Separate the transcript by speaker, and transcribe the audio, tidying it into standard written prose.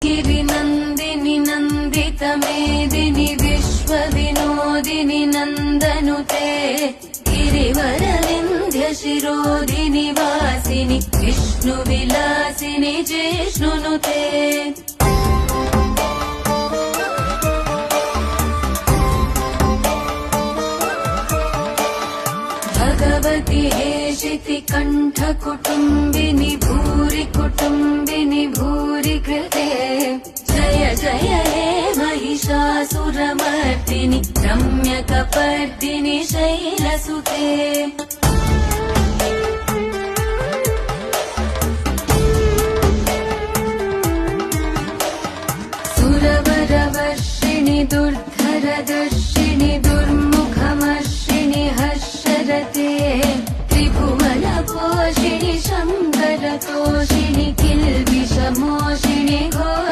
Speaker 1: गिरिनन्दिनि नन्दितमेदिनि विश्वविनोदिनि नन्दनुते गिरिवरविन्ध्यशिरोदिनि वासिनि विष्णुविलासिनि जिष्णुनुते भगवति हेशिति कण्ठकुटुम्बिनि भूरि कुटुम्बिनि भूरि कृते जय जय हे महिषासुरमर्दिनि रम्यकपर्दिनि शैलसुते सुरवरवर्षिणि दुर्धरदर्शिनि दुर्मुखमर्षिणि हर्षरते त्रिभुवनपोषिणि शङ्करतोषिणि किल्बिषमोषिणि घोर